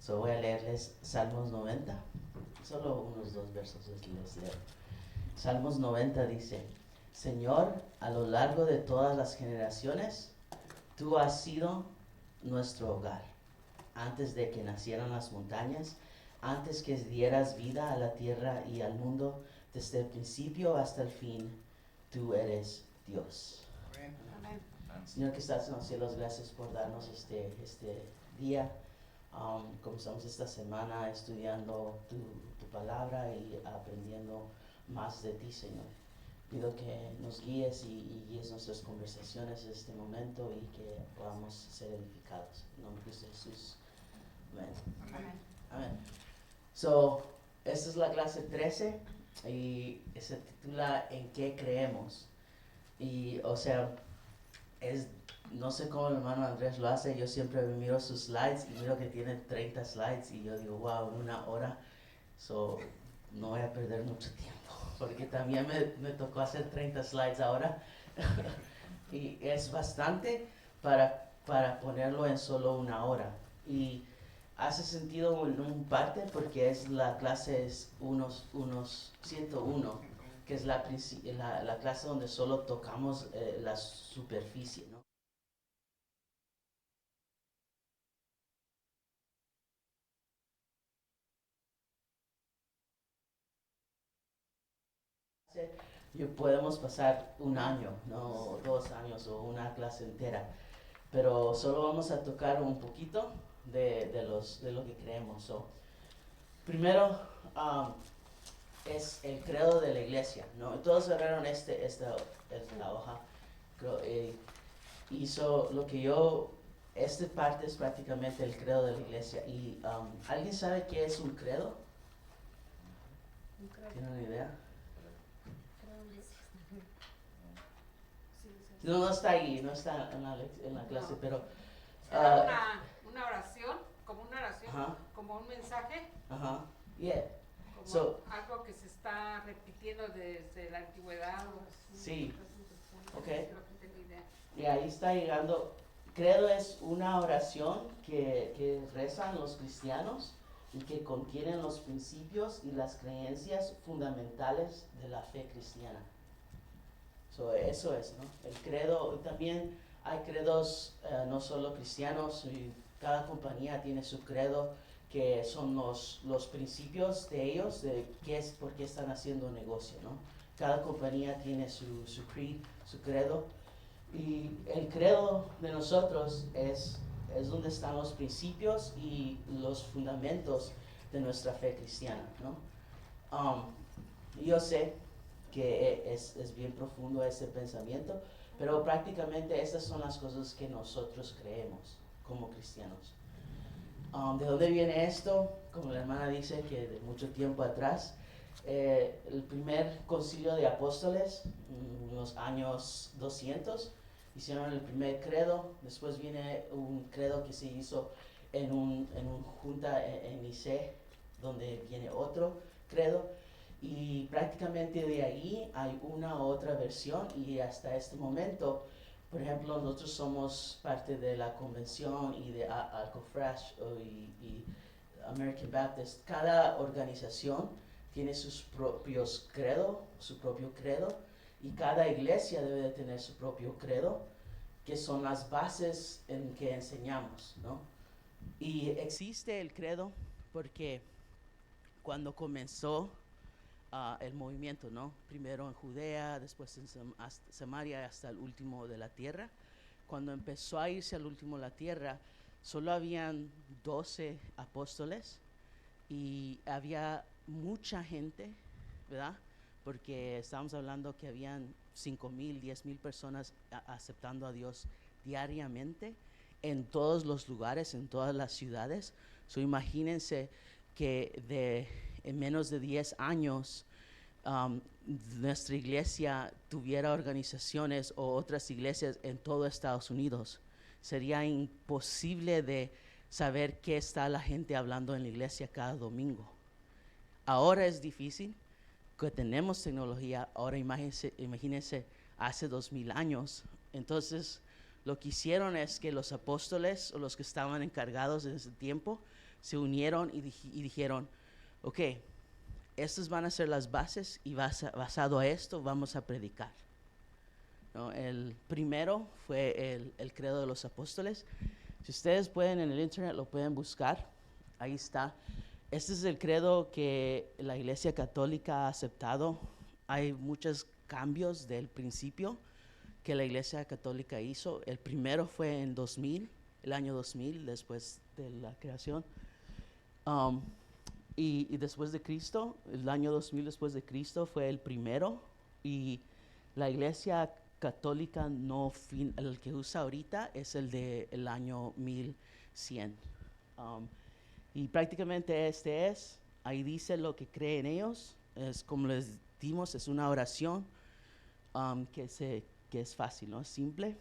So voy a leerles Salmos 90, solo unos dos versos les leo. Salmos 90 dice, Señor, a lo largo de todas las generaciones, tú has sido nuestro hogar. Antes de que nacieran las montañas, antes que dieras vida a la tierra y al mundo, desde el principio hasta el fin, tú eres Dios. Amén. Señor que estás en los cielos, gracias por darnos este día. Comenzamos esta semana estudiando tu palabra y aprendiendo más de ti, Señor. Pido que nos guíes y guíes nuestras conversaciones en este momento y que podamos ser edificados. En nombre de Jesús. Amén. Amén. Amén. So, esta es la clase 13 y se titula ¿En qué creemos? Y, o sea, no sé cómo el hermano Andrés lo hace, yo siempre miro sus slides y miro que tiene 30 slides y yo digo, wow, una hora, so no voy a perder mucho tiempo, porque también me tocó hacer 30 slides ahora y es bastante para ponerlo en solo una hora. Y hace sentido en un parte porque es la clase es unos 101, que es la clase donde solo tocamos la superficie, ¿no? Y podemos pasar un año, ¿no? 2 años o una clase entera, pero solo vamos a tocar un poquito de lo que creemos. So, primero es el credo de la iglesia, ¿no? Todos agarraron esta hoja, creo, hizo lo que esta parte es prácticamente el credo de la iglesia. Y ¿alguien sabe qué es un credo? ¿Tiene una idea? No, no está ahí, no está en la clase, No. pero... Era una oración, Ajá, como un mensaje, ajá, yeah. como So, algo que se está repitiendo desde la antigüedad. sí, ok. Es lo que tengo idea. Y ahí está llegando. Credo es una oración que rezan los cristianos y que contienen los principios y las creencias fundamentales de la fe cristiana. So, eso es, ¿no? El credo, también hay credos no solo cristianos, y cada compañía tiene su credo, que son los principios de ellos, de qué es, por qué están haciendo negocio, ¿no? Cada compañía tiene su creed, su credo, y el credo de nosotros es donde están los principios y los fundamentos de nuestra fe cristiana, ¿no? Yo sé que es bien profundo ese pensamiento, pero prácticamente estas son las cosas que nosotros creemos como cristianos. ¿De dónde viene esto? Como la hermana dice, que de mucho tiempo atrás, el primer concilio de apóstoles, en los años 200, hicieron el primer credo. Después viene un credo que se hizo en un junta en Nicea, donde viene otro credo. Y prácticamente de ahí hay una otra versión y hasta este momento, por ejemplo, nosotros somos parte de la convención y de Alcofresh y American Baptist. Cada organización tiene sus propios credo, su propio credo, y cada iglesia debe de tener su propio credo, que son las bases en que enseñamos, ¿no? Y existe el credo porque cuando comenzó el movimiento, ¿no? Primero en Judea, después en Samaria, hasta el último de la tierra. Cuando empezó a irse al último de la tierra, solo habían 12 apóstoles y había mucha gente, ¿verdad? Porque estábamos hablando que habían 5,000, 10,000 personas aceptando a Dios diariamente en todos los lugares, en todas las ciudades. So, imagínense que en menos de 10 años um, nuestra iglesia tuviera organizaciones o otras iglesias en todo Estados Unidos. Sería imposible de saber qué está la gente hablando en la iglesia cada domingo. Ahora es difícil, que tenemos tecnología, ahora imagínense hace 2000 años. Entonces, lo que hicieron es que los apóstoles o los que estaban encargados en ese tiempo se unieron y dijeron, ok, estas van a ser las bases y basado a esto vamos a predicar. ¿No? El primero fue el credo de los apóstoles. Si ustedes pueden en el internet lo pueden buscar, ahí está. Este es el credo que la Iglesia Católica ha aceptado. Hay muchos cambios del principio que la Iglesia Católica hizo. El primero fue en 2000, el año 2000, después de la creación. Y después de Cristo, el año 2000 después de Cristo fue el primero. Y la Iglesia Católica el que usa ahorita es el del año 1100. Y prácticamente ahí dice lo que creen ellos. Es como les dimos, es una oración que es fácil, ¿no? Es simple.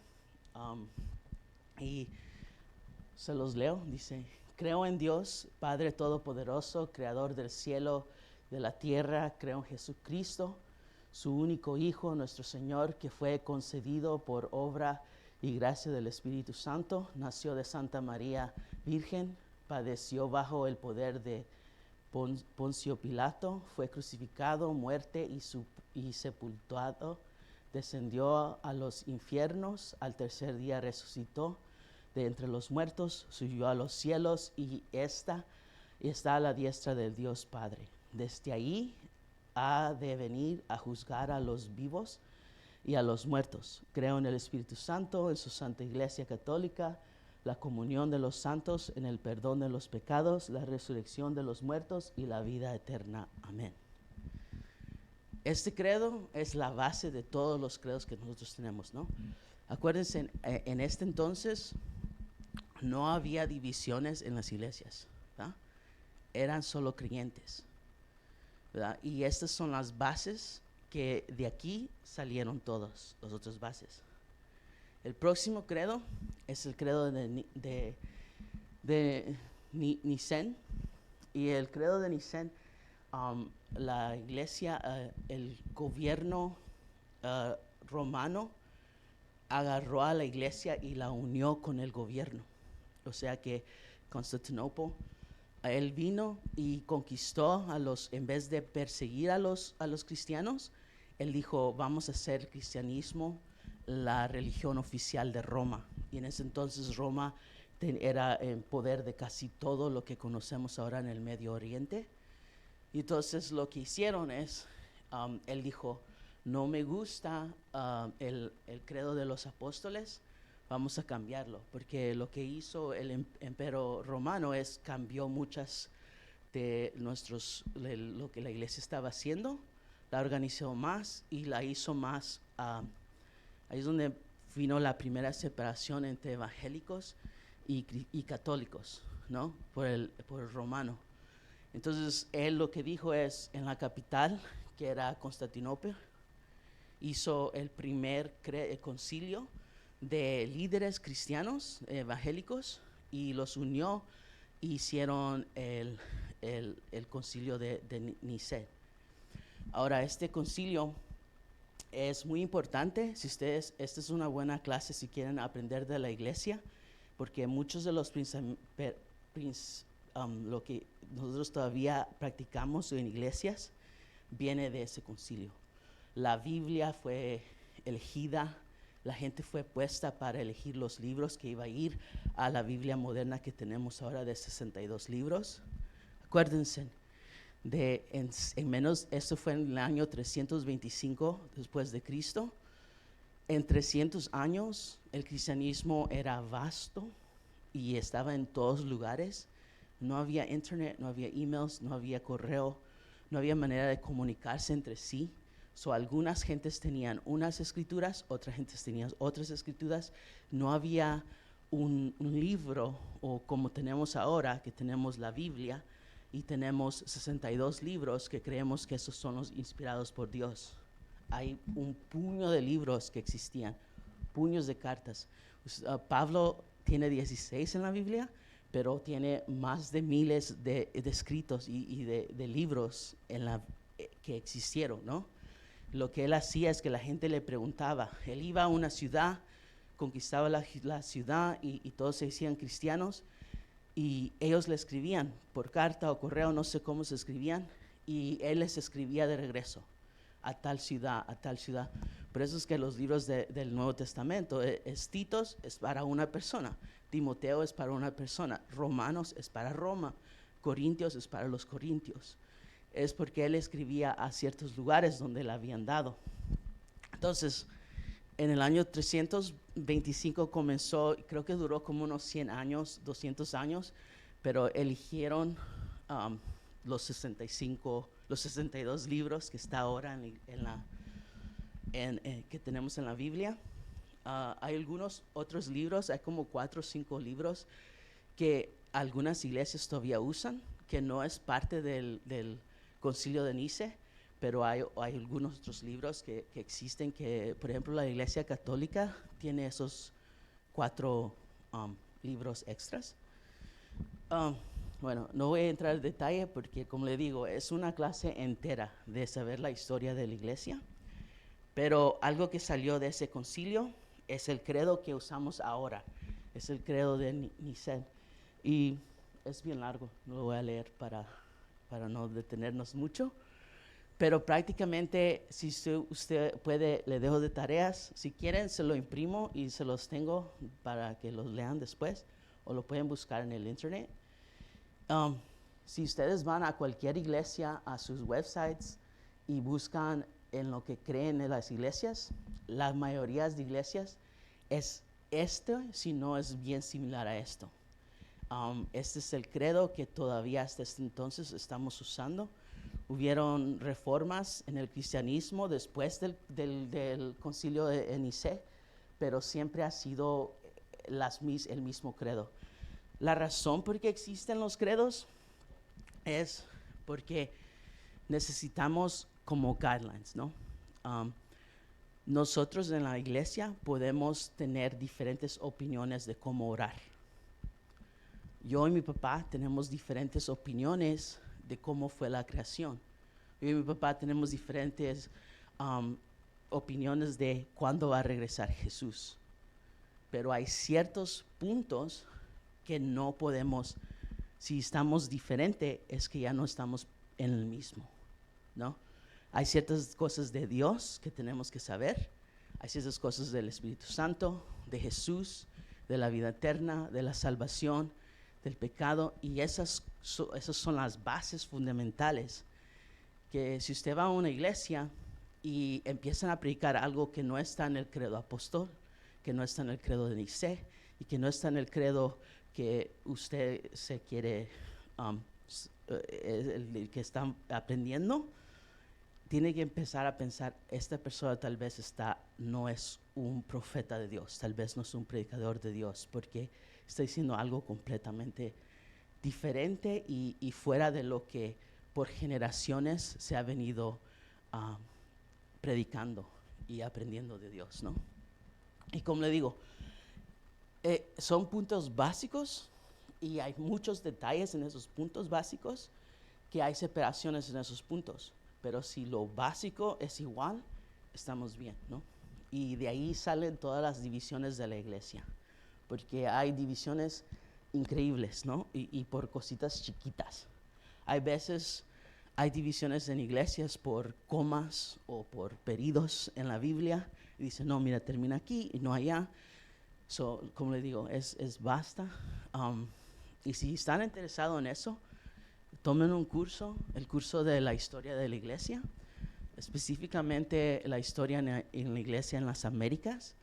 Y se los leo, dice: creo en Dios, Padre Todopoderoso, Creador del cielo, de la tierra. Creo en Jesucristo, su único Hijo, nuestro Señor, que fue concebido por obra y gracia del Espíritu Santo. Nació de Santa María Virgen, padeció bajo el poder de Poncio Pilato, fue crucificado, muerte y sepultado. Descendió a los infiernos, al tercer día resucitó de entre los muertos, subió a los cielos y está a la diestra del Dios Padre. Desde ahí ha de venir a juzgar a los vivos y a los muertos. Creo en el Espíritu Santo, en su Santa Iglesia Católica, la comunión de los santos, en el perdón de los pecados, la resurrección de los muertos y la vida eterna. Amén. Este credo es la base de todos los credos que nosotros tenemos, ¿no? Acuérdense, en este entonces no había divisiones en las iglesias, ¿verdad? Eran solo creyentes, ¿verdad? Y estas son las bases que de aquí salieron todas las otras bases. El próximo credo es el credo de Nicén. Y el credo de Nicén, la iglesia, el gobierno romano agarró a la iglesia y la unió con el gobierno. O sea que Constantinopla, él vino y conquistó en vez de perseguir a los cristianos, él dijo: vamos a hacer cristianismo la religión oficial de Roma. Y en ese entonces Roma era en poder de casi todo lo que conocemos ahora en el Medio Oriente. Y entonces lo que hicieron es, él dijo: no me gusta el credo de los apóstoles, vamos a cambiarlo. Porque lo que hizo el imperio romano es cambió muchas de lo que la iglesia estaba haciendo, la organizó más y la hizo más. Ahí es donde vino la primera separación entre evangélicos y católicos, ¿no? Por el romano. Entonces, él lo que dijo es, en la capital, que era Constantinopla, hizo el primer concilio de líderes cristianos evangélicos y los unió e hicieron el concilio de Nicea. Ahora, este concilio es muy importante. Esta es una buena clase si quieren aprender de la iglesia, porque muchos de los lo que nosotros todavía practicamos en iglesias viene de ese concilio. La Biblia fue elegida, la gente fue puesta para elegir los libros que iba a ir a la Biblia moderna que tenemos ahora de 62 libros. Acuérdense, esto fue en el año 325 después de Cristo. En 300 años el cristianismo era vasto y estaba en todos lugares. No había internet, no había emails, no había correo, no había manera de comunicarse entre sí. Algunas gentes tenían unas escrituras, otras gentes tenían otras escrituras. No había un libro, o como tenemos ahora, que tenemos la Biblia, y tenemos 62 libros que creemos que esos son los inspirados por Dios. Hay un puño de libros que existían, puños de cartas. Pablo tiene 16 en la Biblia, pero tiene más de miles de escritos y de libros que existieron, ¿no? Lo que él hacía es que la gente le preguntaba. Él iba a una ciudad, conquistaba la ciudad y todos se hacían cristianos. y ellos le escribían por carta o correo, no sé cómo se escribían, y él les escribía de regreso a tal ciudad, a tal ciudad. Por eso es que los libros del Nuevo Testamento, Titos es para una persona, Timoteo es para una persona, Romanos es para Roma, Corintios es para los corintios. Es porque él escribía a ciertos lugares donde le habían dado. Entonces, en el año 325 comenzó, creo que duró como unos 100 años, 200 años, pero eligieron los 62 libros que está ahora que tenemos en la Biblia. Hay algunos otros libros, hay como 4 o 5 libros que algunas iglesias todavía usan, que no es parte del Concilio de Nice, pero hay algunos otros libros que existen, que por ejemplo la Iglesia Católica tiene esos 4 libros extras. Bueno, no voy a entrar en detalle porque, como le digo, es una clase entera de saber la historia de la iglesia, pero algo que salió de ese concilio es el credo que usamos ahora, es el credo de Niceno, y es bien largo, no lo voy a leer para no detenernos mucho, pero prácticamente si usted puede, le dejo de tareas, si quieren se lo imprimo y se los tengo para que los lean después, o lo pueden buscar en el internet. Si ustedes van a cualquier iglesia, a sus websites y buscan en lo que creen en las iglesias, la mayoría de iglesias es si no es bien similar a esto. Este es el credo que todavía hasta este entonces estamos usando. Hubieron reformas en el cristianismo después del concilio de Nicea, pero siempre ha sido el mismo credo. La razón por qué existen los credos es porque necesitamos como guidelines, ¿no? Nosotros en la iglesia podemos tener diferentes opiniones de cómo orar. Yo y mi papá tenemos diferentes opiniones de cómo fue la creación. Yo y mi papá tenemos diferentes opiniones de cuándo va a regresar Jesús. Pero hay ciertos puntos que no podemos, si estamos diferentes, es que ya no estamos en el mismo, ¿no? Hay ciertas cosas de Dios que tenemos que saber, hay ciertas cosas del Espíritu Santo, de Jesús, de la vida eterna, de la salvación, del pecado, y esas son las bases fundamentales, que si usted va a una iglesia y empiezan a predicar algo que no está en el credo apóstol, que no está en el credo de Nicea, y que no está en el credo que usted se quiere, el que está aprendiendo, tiene que empezar a pensar, esta persona tal vez no es un profeta de Dios, tal vez no es un predicador de Dios, porque está diciendo algo completamente diferente y fuera de lo que por generaciones se ha venido predicando y aprendiendo de Dios, ¿no? Y como le digo, son puntos básicos y hay muchos detalles en esos puntos básicos, que hay separaciones en esos puntos, pero si lo básico es igual, estamos bien, ¿no? Y de ahí salen todas las divisiones de la iglesia, porque hay divisiones increíbles, ¿no? Y por cositas chiquitas. Hay veces hay divisiones en iglesias por comas o por periodos en la Biblia, y dicen, no, mira, termina aquí y no allá. Como le digo, es basta. Y si están interesados en eso, tomen un curso, el curso de la historia de la iglesia, específicamente la historia en la iglesia en las Américas.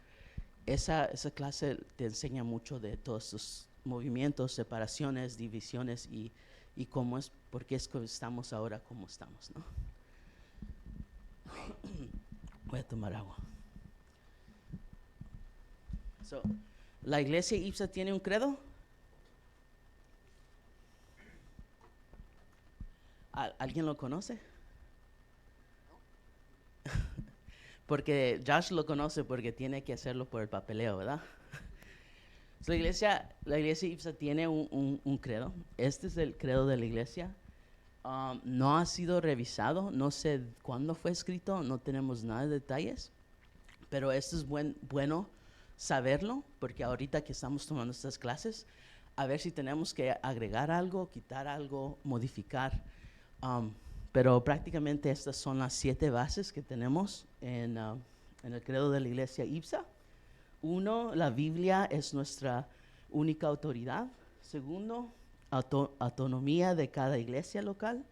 Esa clase te enseña mucho de todos estos movimientos, separaciones, divisiones y por qué es que estamos ahora como estamos, ¿no? Voy a tomar agua. ¿La iglesia IPSA tiene un credo? ¿Alguien lo conoce? Porque Josh lo conoce porque tiene que hacerlo por el papeleo, ¿verdad? La iglesia IPSA tiene un credo. Este es el credo de la iglesia. No ha sido revisado, no sé cuándo fue escrito, no tenemos nada de detalles, pero esto es bueno saberlo, porque ahorita que estamos tomando estas clases, a ver si tenemos que agregar algo, quitar algo, modificar. Pero prácticamente estas son las 7 bases que tenemos en el credo de la iglesia IBSA. 1, la Biblia es nuestra única autoridad. 2, autonomía de cada iglesia local.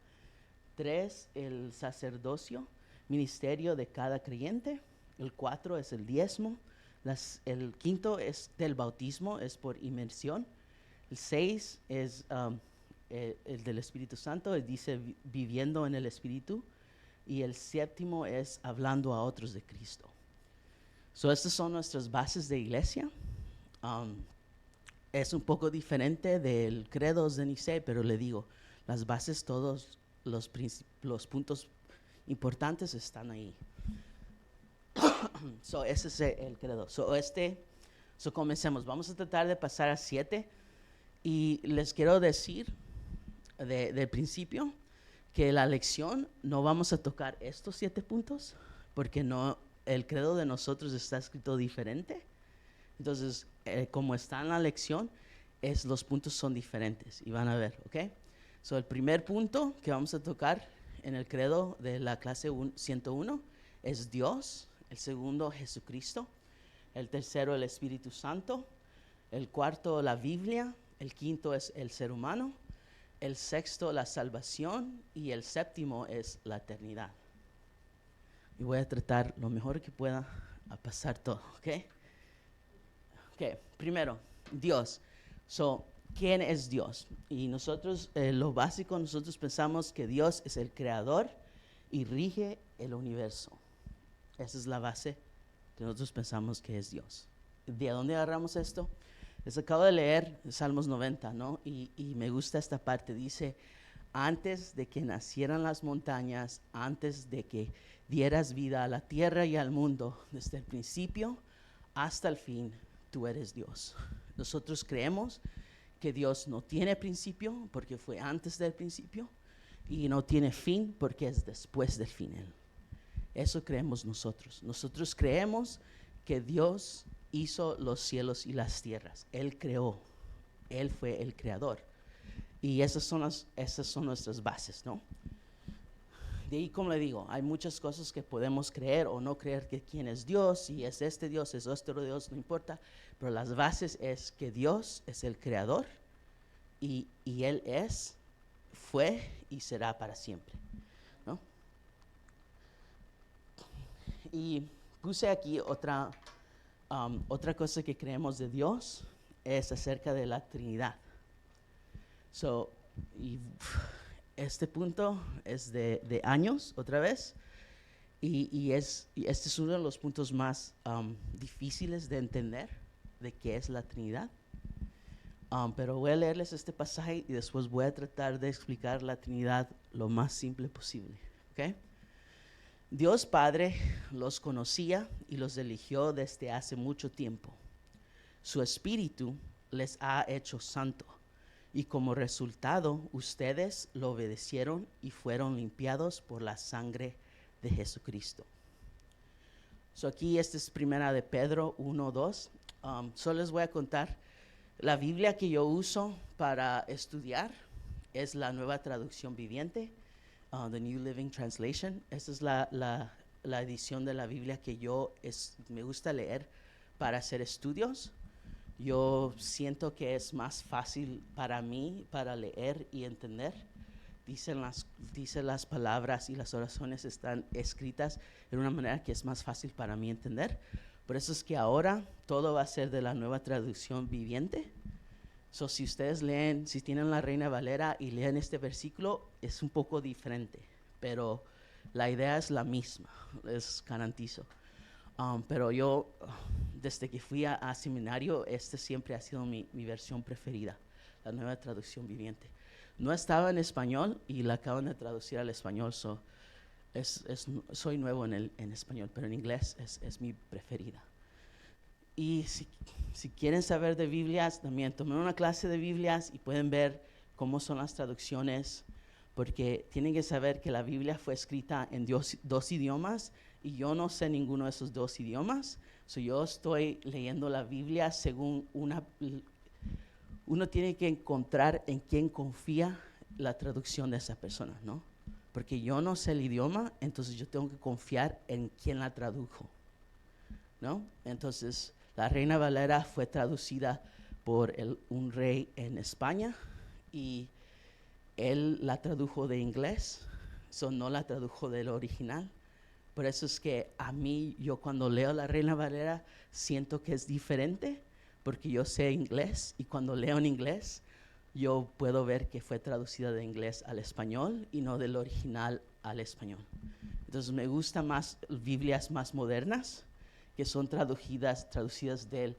3, el sacerdocio, ministerio de cada creyente. El 4 es el diezmo. El 5 es del bautismo, es por inmersión. El 6 es el del Espíritu Santo, dice viviendo en el Espíritu. Y el 7 es hablando a otros de Cristo. Estas son nuestras bases de iglesia. Es un poco diferente del credo de Nicea, pero le digo, las bases, todos los puntos importantes están ahí. Ese es el credo. Comencemos. Vamos a tratar de pasar a 7. Y les quiero decir del principio que la lección no vamos a tocar estos 7 puntos porque el credo de nosotros está escrito diferente. Entonces, como está en la lección, los puntos son diferentes y van a ver, ¿ok? El primer punto que vamos a tocar en el credo de la clase 101 es Dios. El segundo, Jesucristo. El tercero, el Espíritu Santo. El cuarto, la Biblia. El quinto es el ser humano. El sexto, la salvación. Y el séptimo es la eternidad. Y voy a tratar lo mejor que pueda a pasar todo, ¿ok? Ok, primero, Dios. ¿Quién es Dios? Y nosotros, lo básico, nosotros pensamos que Dios es el creador y rige el universo. Esa es la base que nosotros pensamos que es Dios. ¿De dónde agarramos esto? Les acabo de leer Salmos 90, ¿no? Y me gusta esta parte. Dice, antes de que nacieran las montañas, antes de que dieras vida a la tierra y al mundo, desde el principio hasta el fin, tú eres Dios. Nosotros creemos que Dios no tiene principio porque fue antes del principio y no tiene fin porque es después del fin. Eso creemos nosotros. Nosotros creemos que Dios hizo los cielos y las tierras. Él creó. Él fue el creador. Y esas son nuestras bases, ¿no? De ahí, como le digo, hay muchas cosas que podemos creer o no creer que quién es Dios, si es este Dios, es otro Dios, no importa. Pero las bases es que Dios es el creador y Él fue y será para siempre, ¿no? Y puse aquí otra cosa que creemos de Dios, es acerca de la Trinidad. Este punto es de años, otra vez, y este es uno de los puntos más difíciles de entender de qué es la Trinidad. Pero voy a leerles este pasaje y después voy a tratar de explicar la Trinidad lo más simple posible, ¿ok? Dios Padre los conocía y los eligió desde hace mucho tiempo. Su Espíritu les ha hecho santo. Y como resultado, ustedes lo obedecieron y fueron limpiados por la sangre de Jesucristo. Aquí esta es primera de Pedro 1:2. Solo les voy a contar. La Biblia que yo uso para estudiar es la Nueva Traducción Viviente, the New Living Translation. Esa es la edición de la Biblia que me gusta leer para hacer estudios. Yo siento que es más fácil para mí para leer y entender. Dice las palabras y las oraciones están escritas de una manera que es más fácil para mí entender. Por eso es que ahora todo va a ser de la Nueva Traducción Viviente. Si ustedes si tienen la Reina Valera y leen este versículo, es un poco diferente, pero la idea es la misma, les garantizo. Pero yo, desde que fui a seminario, siempre ha sido mi versión preferida, la Nueva Traducción Viviente. No estaba en español y la acaban de traducir al español, soy nuevo en español, pero en inglés es mi preferida. Y si quieren saber de Biblias, también tomen una clase de Biblias y pueden ver cómo son las traducciones, porque tienen que saber que la Biblia fue escrita en 2 idiomas y yo no sé ninguno de esos 2 idiomas. Yo estoy leyendo la Biblia según uno tiene que encontrar en quién confía la traducción de esa persona, ¿no? Porque yo no sé el idioma, entonces yo tengo que confiar en quién la tradujo, ¿no? Entonces, la Reina Valera fue traducida por un rey en España y él la tradujo de inglés, no la tradujo del original. Por eso es que a mí, yo cuando leo la Reina Valera, siento que es diferente, porque yo sé inglés y cuando leo en inglés, yo puedo ver que fue traducida de inglés al español y no del original al español. Entonces me gustan más Biblias más modernas, que son traducidas del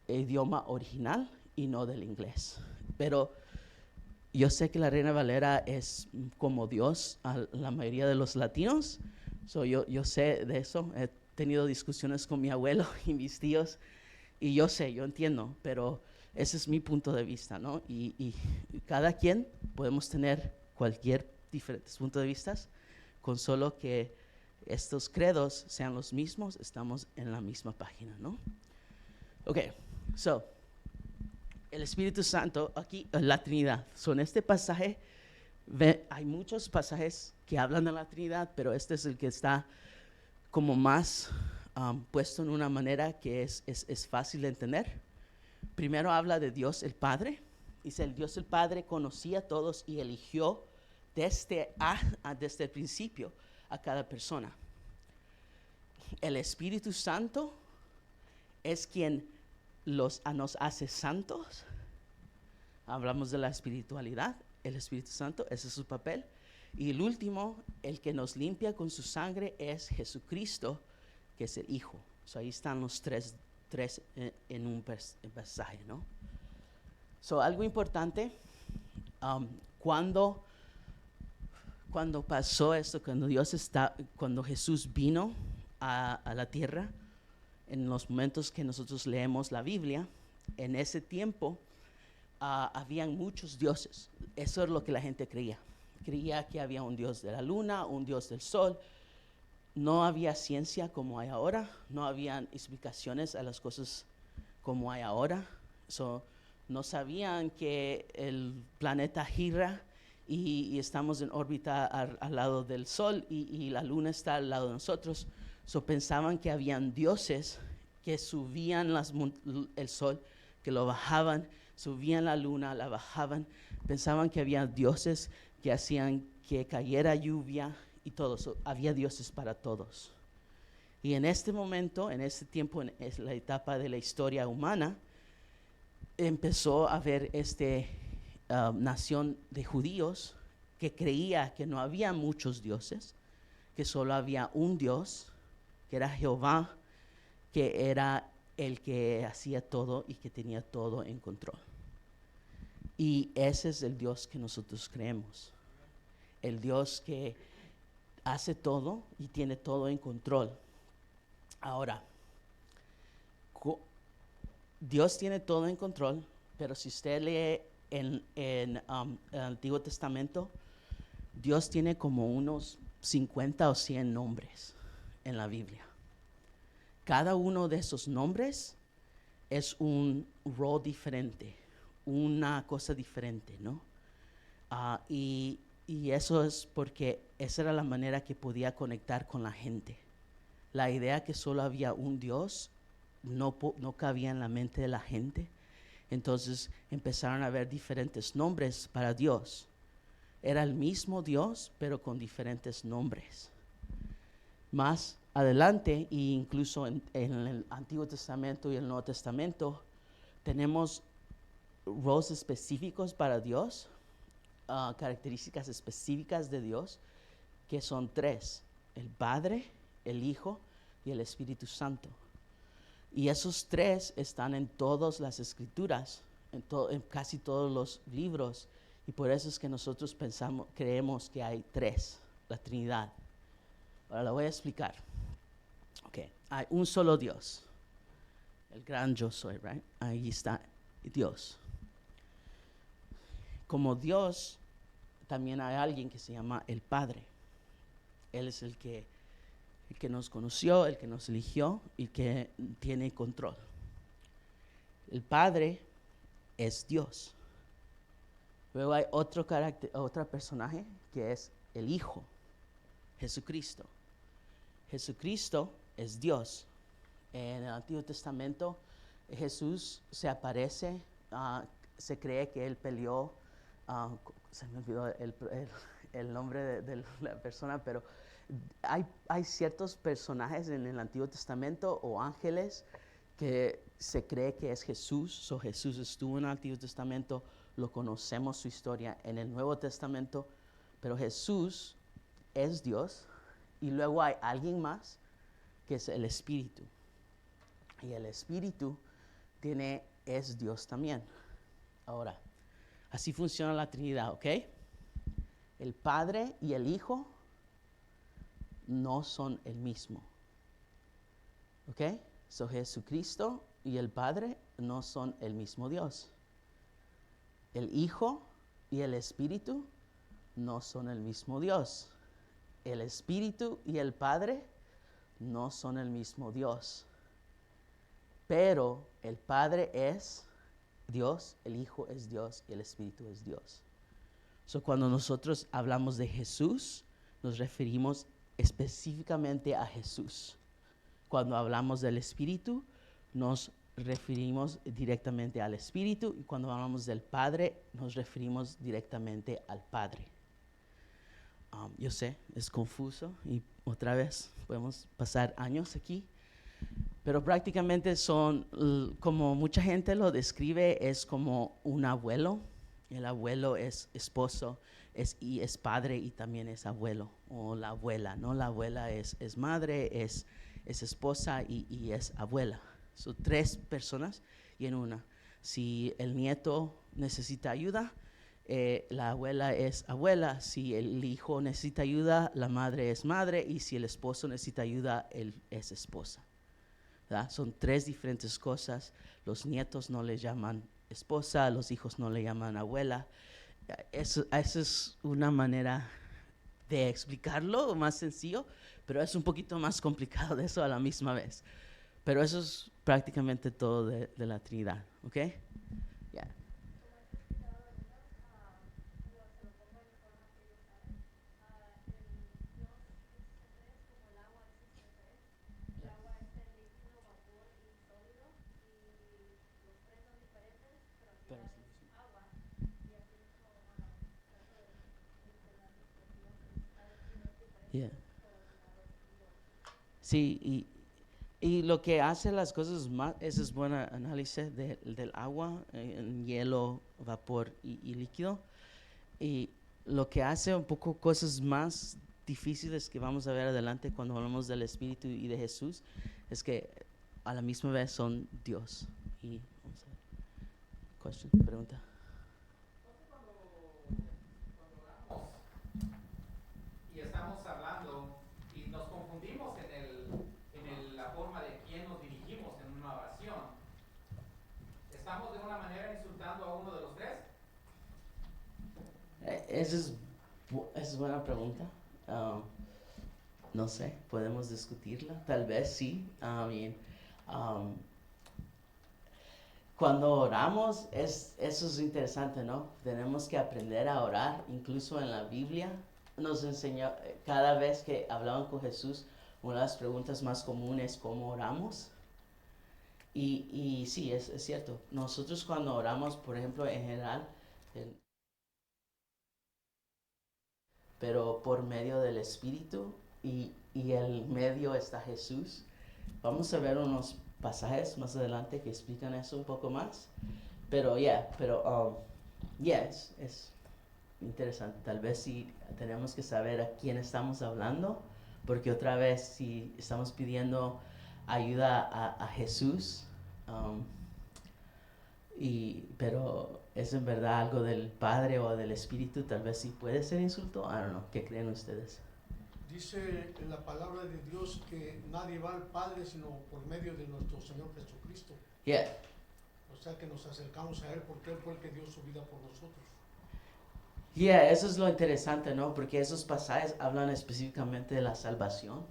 idioma original y no del inglés. Pero yo sé que la Reina Valera es como Dios a la mayoría de los latinos. Yo sé de eso. He tenido discusiones con mi abuelo y mis tíos. Y yo entiendo, pero ese es mi punto de vista, ¿no? Y cada quien podemos tener cualquier diferentes puntos de vista, con solo que estos credos sean los mismos, estamos en la misma página, ¿no? Ok, el Espíritu Santo, aquí, la Trinidad. En este pasaje, hay muchos pasajes que hablan de la Trinidad, pero este es el que está como más puesto en una manera que es fácil de entender. Primero habla de Dios el Padre. Dice, el Dios el Padre conocía a todos y eligió desde el principio a cada persona. El Espíritu Santo es quien nos hace santos. Hablamos de la espiritualidad, el Espíritu Santo, ese es su papel. Y el último, el que nos limpia con su sangre, es Jesucristo, que es el Hijo. Ahí están los tres en un pasaje, ¿no? Algo importante, cuando pasó esto, cuando Jesús vino a la tierra, en los momentos que nosotros leemos la Biblia, en ese tiempo habían muchos dioses. Eso es lo que la gente creía. Creía que había un dios de la luna, un dios del sol. No había ciencia como hay ahora, no habían explicaciones a las cosas como hay ahora. No sabían que el planeta gira y estamos en órbita al lado del sol y la luna está al lado de nosotros. Pensaban que habían dioses que subían el sol, que lo bajaban, subían la luna, la bajaban. Pensaban que había dioses que hacían que cayera lluvia y todo. Había dioses para todos. Y en este momento, en este tiempo, en la etapa de la historia humana, empezó a haber nación de judíos que creía que no había muchos dioses, que solo había un Dios, que era Jehová, que era el que hacía todo y que tenía todo en control. Y ese es el Dios que nosotros creemos. El Dios que hace todo y tiene todo en control. Ahora, Dios tiene todo en control, pero si usted lee en el Antiguo Testamento, Dios tiene como unos 50 o 100 nombres en la Biblia. Cada uno de esos nombres es un rol diferente, una cosa diferente, ¿no? Y eso es porque esa era la manera que podía conectar con la gente. La idea que solo había un Dios no cabía en la mente de la gente. Entonces empezaron a haber diferentes nombres para Dios. Era el mismo Dios, pero con diferentes nombres. Más adelante, e incluso en el Antiguo Testamento y el Nuevo Testamento, tenemos roles específicos para Dios, características específicas de Dios, que son 3: el Padre, el Hijo y el Espíritu Santo. Y esos 3 están en todas las escrituras, en casi todos los libros, y por eso es que nosotros creemos que hay 3, la Trinidad. Ahora la voy a explicar. Okay. Hay un solo Dios, el gran yo soy, right? Ahí está Dios. Como Dios, también hay alguien que se llama el Padre. Él es el que nos conoció, el que nos eligió y que tiene control. El Padre es Dios. Luego hay otro personaje que es el Hijo, Jesucristo. Jesucristo es Dios. En el Antiguo Testamento Jesús se aparece, se cree que él peleó, se me olvidó el nombre de la persona, pero hay ciertos personajes en el Antiguo Testamento o ángeles que se cree que es Jesús. Jesús estuvo en el Antiguo Testamento, lo conocemos su historia en el Nuevo Testamento, pero Jesús es Dios. Y luego hay alguien más que es el Espíritu. Y el Espíritu es Dios también. Ahora, así funciona la Trinidad, ¿ok? El Padre y el Hijo no son el mismo. ¿Ok? Jesucristo y el Padre no son el mismo Dios. El Hijo y el Espíritu no son el mismo Dios. El Espíritu y el Padre no son el mismo Dios. Pero el Padre es Dios, el Hijo es Dios y el Espíritu es Dios. Cuando nosotros hablamos de Jesús, nos referimos específicamente a Jesús. Cuando hablamos del Espíritu, nos referimos directamente al Espíritu, y cuando hablamos del Padre, nos referimos directamente al Padre. Yo sé, es confuso y otra vez podemos pasar años aquí, pero prácticamente son, como mucha gente lo describe, es como un abuelo. El abuelo es esposo, y es padre y también es abuelo, o la abuela, ¿no? La abuela es madre, es esposa y es abuela. Son tres personas y en una. Si el nieto necesita ayuda, la abuela es abuela. Si el hijo necesita ayuda, la madre es madre. Y si el esposo necesita ayuda, él es esposa. ¿Verdad? Son tres diferentes cosas. Los nietos no le llaman esposa, los hijos no le llaman abuela. Eso es una manera de explicarlo más sencillo, pero es un poquito más complicado de eso a la misma vez. Pero eso es prácticamente todo de la Trinidad, ¿ok? Yeah. Yeah. Sí, y lo que hace las cosas más, ese es buen análisis del agua, en hielo, vapor y líquido. Y lo que hace un poco cosas más difíciles que vamos a ver adelante cuando hablamos del Espíritu y de Jesús, es que a la misma vez son Dios. Y vamos a ver. Pregunta. Y estamos hablando y nos confundimos la forma de quién nos dirigimos en una oración. ¿Estamos de una manera insultando a uno de los tres? Esa es buena pregunta. No sé, podemos discutirla. Tal vez sí. Cuando oramos, eso es interesante, ¿no? Tenemos que aprender a orar. Incluso en la Biblia nos enseñó, cada vez que hablaban con Jesús, una de las preguntas más comunes, ¿cómo oramos? Y sí, es cierto. Nosotros cuando oramos, por ejemplo, en general, pero por medio del Espíritu, y el medio está Jesús. Vamos a ver unos pasajes más adelante que explican eso un poco más. Pero es interesante. Tal vez sí tenemos que saber a quién estamos hablando, porque otra vez si estamos pidiendo ayuda a Jesús, pero es en verdad algo del Padre o del Espíritu, tal vez sí puede ser insulto. I don't know. ¿Qué creen ustedes? Dice en la palabra de Dios que nadie va al Padre sino por medio de nuestro Señor Jesucristo. Yeah. O sea que nos acercamos a Él porque Él fue el que dio su vida por nosotros. Yeah, eso es lo interesante, ¿no? Porque esos pasajes hablan específicamente de la salvación,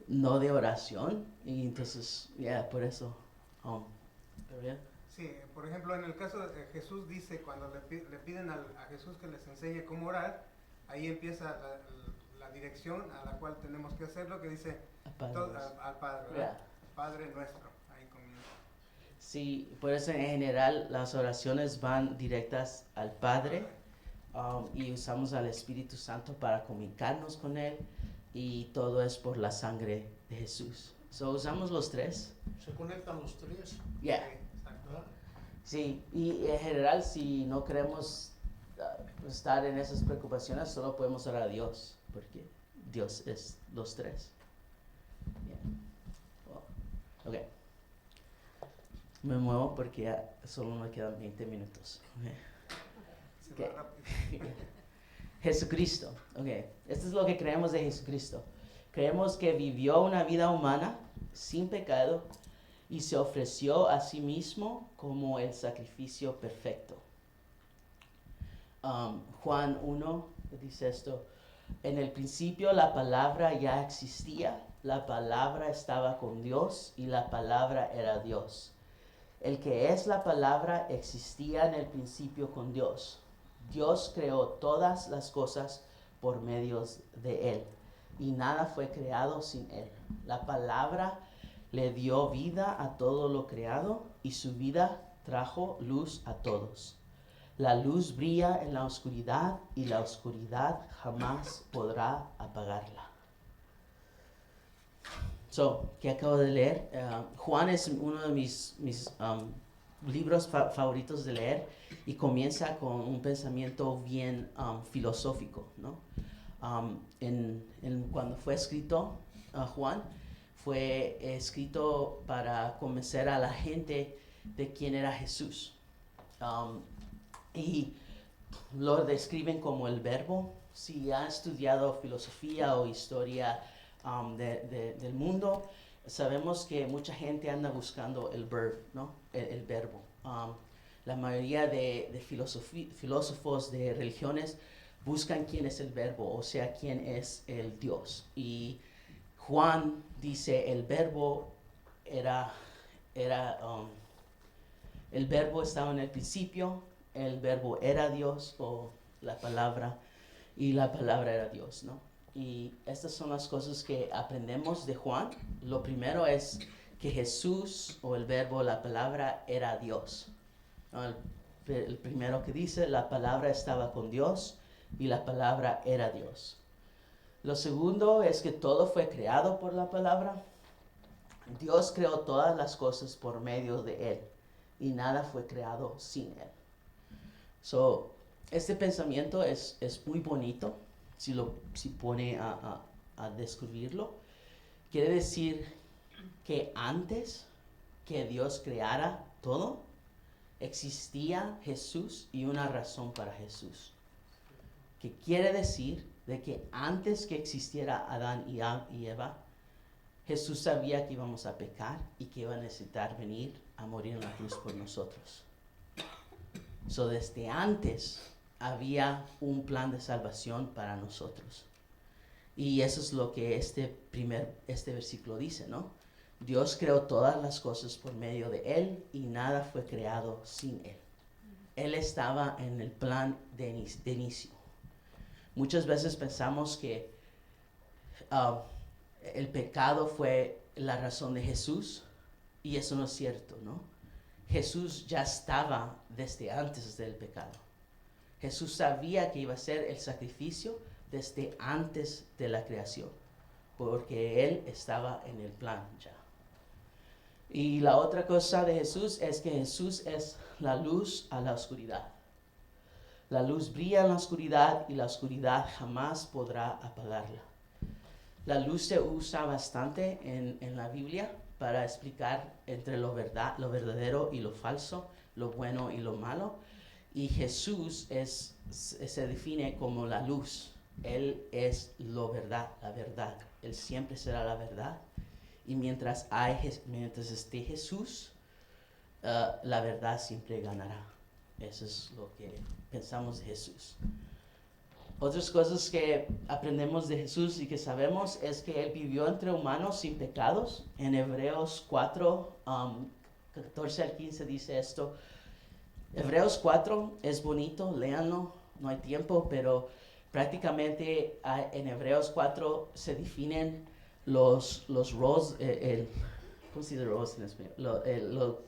no de oración. Y entonces, por eso. Pero bien. Sí, por ejemplo, en el caso de Jesús dice, cuando le piden a Jesús que les enseñe cómo orar, ahí empieza la dirección a la cual tenemos que hacerlo, que dice al Padre, ¿verdad? Yeah. Padre nuestro, ahí comienza. Sí, por eso en general las oraciones van directas al Padre, y usamos al Espíritu Santo para comunicarnos con Él, y todo es por la sangre de Jesús. So usamos los tres. Se conectan los tres, Yeah. Sí, exacto. ¿verdad? Sí, y en general si no queremos estar en esas preocupaciones, solo podemos orar a Dios, porque Dios es los tres. Yeah. Well, ok. Me muevo porque ya solo me quedan 20 minutos. Se Okay. va rápido. Jesucristo. Okay. Esto es lo que creemos de Jesucristo. Creemos que vivió una vida humana sin pecado y se ofreció a sí mismo como el sacrificio perfecto. Juan 1 dice esto: en el principio la palabra ya existía, la palabra estaba con Dios y la palabra era Dios. El que es la palabra existía en el principio con Dios. Dios creó todas las cosas por medio de Él, y nada fue creado sin Él. La palabra le dio vida a todo lo creado, y su vida trajo luz a todos. La luz brilla en la oscuridad, y la oscuridad jamás podrá apagarla. ¿Qué acabo de leer? Juan es uno de mis libros favoritos de leer, y comienza con un pensamiento bien filosófico, ¿no? Cuando fue escrito Juan, fue escrito para convencer a la gente de quién era Jesús. Y lo describen como el verbo. Si ha estudiado filosofía o historia del mundo, sabemos que mucha gente anda buscando el verbo, ¿no? El verbo. La mayoría de filósofos de religiones buscan quién es el verbo, o sea, quién es el Dios. Y Juan dice el verbo el verbo estaba en el principio, el verbo era Dios, o la palabra, y la palabra era Dios, ¿no? Y estas son las cosas que aprendemos de Juan. Lo primero es que Jesús, o el verbo, la palabra, era Dios. El primero que dice, la palabra estaba con Dios y la palabra era Dios. Lo segundo es que todo fue creado por la palabra. Dios creó todas las cosas por medio de Él, y nada fue creado sin Él. Este pensamiento es muy bonito si pone a descubrirlo. Quiere decir que antes que Dios creara todo, existía Jesús y una razón para Jesús. Que quiere decir de que antes que existiera Adán y Eva, Jesús sabía que íbamos a pecar y que iba a necesitar venir a morir en la cruz por nosotros. Desde antes había un plan de salvación para nosotros. Y eso es lo que este versículo dice, ¿no? Dios creó todas las cosas por medio de Él, y nada fue creado sin Él. Él estaba en el plan de inicio. Muchas veces pensamos que el pecado fue la razón de Jesús, y eso no es cierto, ¿no? Jesús ya estaba desde antes del pecado. Jesús sabía que iba a ser el sacrificio desde antes de la creación, porque Él estaba en el plan ya. Y la otra cosa de Jesús es que Jesús es la luz a la oscuridad. La luz brilla en la oscuridad, y la oscuridad jamás podrá apagarla. La luz se usa bastante en la Biblia para explicar entre lo verdadero y lo falso, lo bueno y lo malo. Y Jesús se define como la luz. Él es la verdad. Él siempre será la verdad. Y mientras esté Jesús, la verdad siempre ganará. Eso es lo que pensamos de Jesús. Otras cosas que aprendemos de Jesús y que sabemos es que Él vivió entre humanos sin pecados. En Hebreos 4, 14 al 15 dice esto. Hebreos 4 es bonito, léanlo, no hay tiempo, pero prácticamente en Hebreos 4 se definen los roles, ¿cómo se dice roles en español?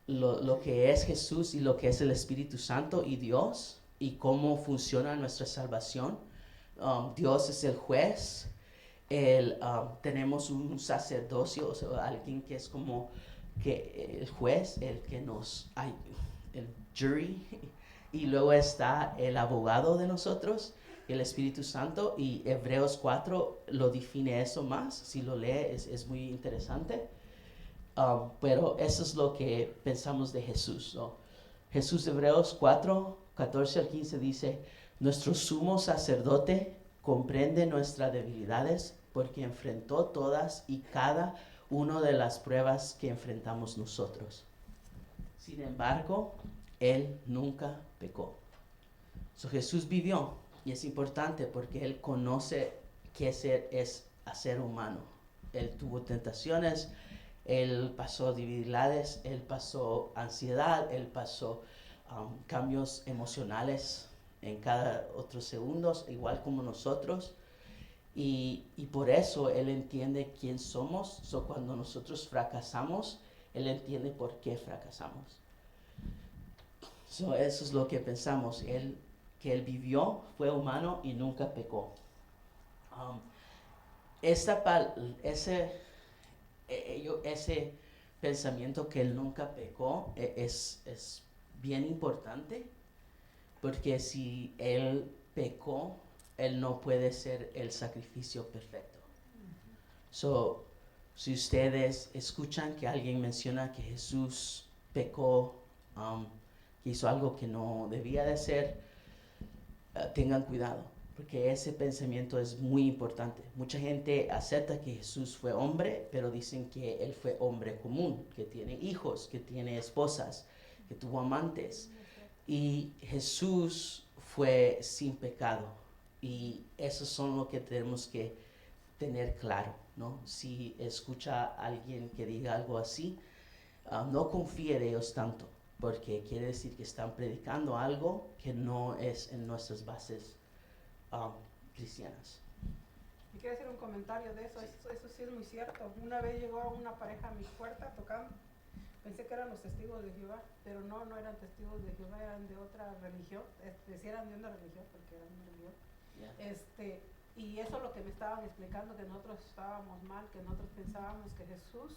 Lo que es Jesús y lo que es el Espíritu Santo y Dios y cómo funciona nuestra salvación. Dios es el juez, tenemos un sacerdocio, o sea, alguien que es como que el juez, el que el jury, y luego está el abogado de nosotros, el Espíritu Santo, y Hebreos 4 lo define eso más. Si lo lee es muy interesante. Pero eso es lo que pensamos de Jesús, ¿no? Jesús, Hebreos 4, 14 al 15 dice, nuestro sumo sacerdote comprende nuestras debilidades porque enfrentó todas y cada una de las pruebas que enfrentamos nosotros. Sin embargo, Él nunca pecó. Jesús vivió, y es importante porque Él conoce qué es ser humano. Él tuvo tentaciones, Él pasó debilidades, Él pasó ansiedad, Él pasó cambios emocionales en cada otros segundos, igual como nosotros. Y por eso Él entiende quién somos. Cuando nosotros fracasamos, Él entiende por qué fracasamos. Eso es lo que pensamos. Que Él vivió, fue humano y nunca pecó. Ese pensamiento que Él nunca pecó es bien importante, porque si Él pecó, Él no puede ser el sacrificio perfecto. Si ustedes escuchan que alguien menciona que Jesús pecó, que hizo algo que no debía de hacer, tengan cuidado, porque ese pensamiento es muy importante. Mucha gente acepta que Jesús fue hombre, pero dicen que Él fue hombre común, que tiene hijos, que tiene esposas, que tuvo amantes. Y Jesús fue sin pecado. Y eso son lo que tenemos que tener claro, ¿no? Si escucha a alguien que diga algo así, no confíe de ellos tanto, porque quiere decir que están predicando algo que no es en nuestras bases cristianas. Y quiero hacer un comentario de eso. Eso sí es muy cierto. Una vez llegó una pareja a mi puerta tocando. Pensé que eran los testigos de Jehová, pero no eran testigos de Jehová, eran de otra religión. Eran de una religión, porque eran una religión. Yeah. Y eso es lo que me estaban explicando, que nosotros estábamos mal, que nosotros pensábamos que Jesús